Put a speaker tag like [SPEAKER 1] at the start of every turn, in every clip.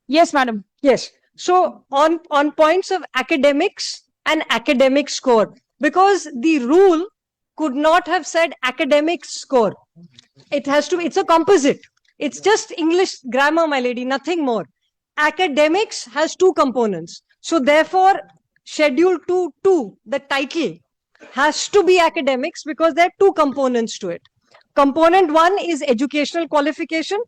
[SPEAKER 1] Yes, madam.
[SPEAKER 2] Yes. So on points of academics and academic score, because the rule could not have said academic score. It has to be, it's a composite. It's just English grammar, my lady, nothing more. Academics has two components. So therefore, Schedule 2, the title has to be academics because there are two components to it. Component 1 is educational qualification.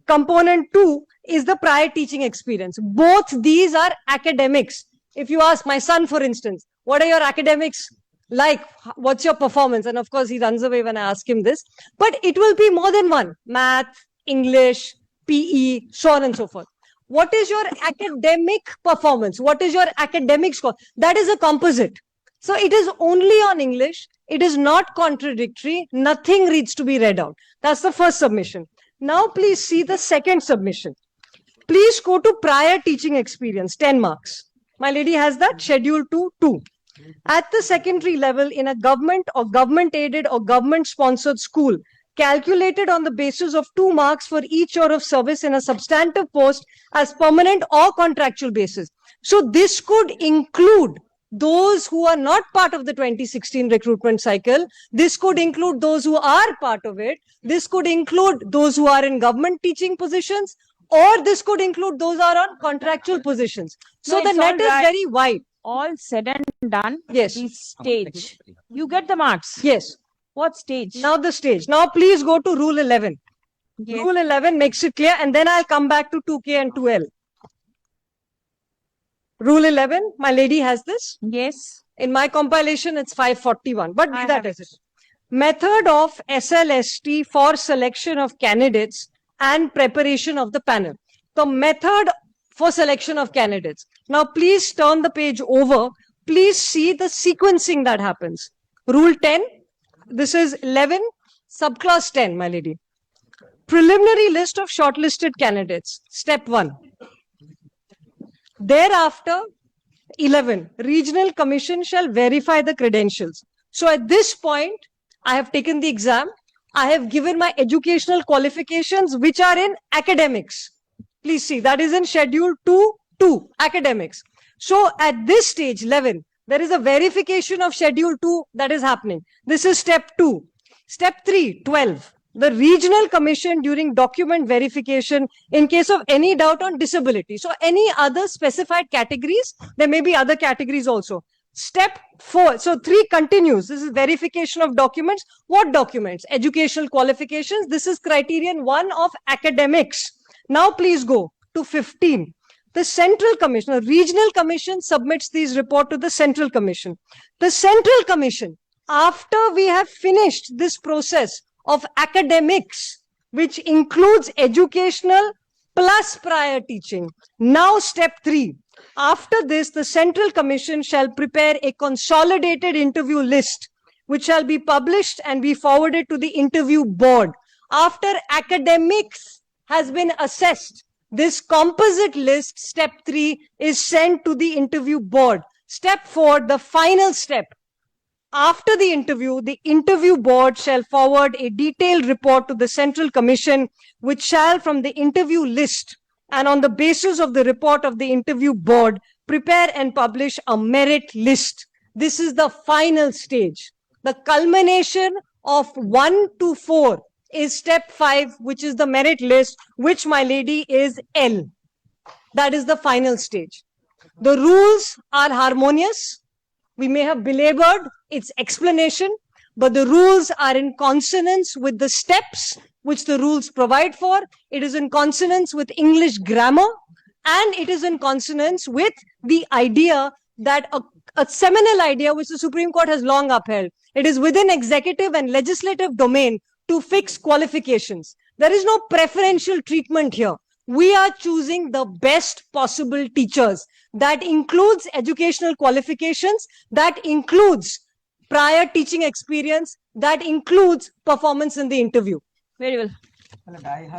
[SPEAKER 2] Component 2 is the prior teaching experience. Both these are academics. If you ask my son, for instance, what are your academics like? What's your performance? And of course, he runs away when I ask him this. But it will be more than one: math, English, PE, so on and so forth. What is your academic performance? What is your academic score? That is a composite. So it is only on English. It is not contradictory. Nothing needs to be read out. That's the first submission. Now please see the second submission. Please go to prior teaching experience, 10 marks. My lady has that, Schedule 2. At the secondary level in a government or government aided or government sponsored school, calculated on the basis of 2 marks for each year of service in a substantive post as permanent or contractual basis. So this could include those who are not part of the 2016 recruitment cycle. This could include those who are part of it. This could include those who are in government teaching positions, or this could include those who are on contractual positions. So
[SPEAKER 1] No,
[SPEAKER 2] the
[SPEAKER 1] it's
[SPEAKER 2] net
[SPEAKER 1] all
[SPEAKER 2] is
[SPEAKER 1] right.
[SPEAKER 2] very wide.
[SPEAKER 1] All said and done.
[SPEAKER 2] Yes.
[SPEAKER 1] The stage. You get the marks.
[SPEAKER 2] Yes.
[SPEAKER 1] What stage?
[SPEAKER 2] Now the stage. Now please go to Rule 11.
[SPEAKER 1] Yes.
[SPEAKER 2] Rule 11 makes it clear, and then I'll come back to 2K and 2L. Rule 11, my lady has this.
[SPEAKER 1] Yes.
[SPEAKER 2] In my compilation, it's 541, but
[SPEAKER 1] I
[SPEAKER 2] that
[SPEAKER 1] have
[SPEAKER 2] is it. Method of SLST for selection of candidates and preparation of the panel. The method for selection of candidates. Now, please turn the page over. Please see the sequencing that happens. Rule 10, this is 11, subclass 10, my lady. Preliminary list of shortlisted candidates. Step 1. Thereafter, 11, regional commission shall verify the credentials. So at this point, I have taken the exam. I have given my educational qualifications, which are in academics. Please see, that is in Schedule 2, academics. So at this stage, 11, there is a verification of Schedule 2 that is happening. This is step 2. Step 3, 12. The regional commission during document verification in case of any doubt on disability. So any other specified categories, there may be other categories also. Step 4, so 3 continues. This is verification of documents. What documents? Educational qualifications. This is criterion 1 of academics. Now please go to 15. The central commission, the regional commission submits these report to the central commission. The central commission, after we have finished this process of academics, which includes educational plus prior teaching. Now step 3. After this, the Central Commission shall prepare a consolidated interview list, which shall be published and be forwarded to the interview board. After academics has been assessed, this composite list, step 3, is sent to the interview board. Step 4, the final step. After the interview board shall forward a detailed report to the Central Commission, which shall, from the interview list and on the basis of the report of the interview board, prepare and publish a merit list. This is the final stage. The culmination of 1 to 4 is step 5, which is the merit list, which, my lady, is L. That is the final stage. The rules are harmonious. We may have belabored its explanation, but the rules are in consonance with the steps which the rules provide for. It is in consonance with English grammar, and it is in consonance with the idea that a seminal idea which the Supreme Court has long upheld. It is within executive and legislative domain to fix qualifications. There is no preferential treatment here. We are choosing the best possible teachers. That includes educational qualifications, that includes prior teaching experience, that includes performance in the interview.
[SPEAKER 1] Very well.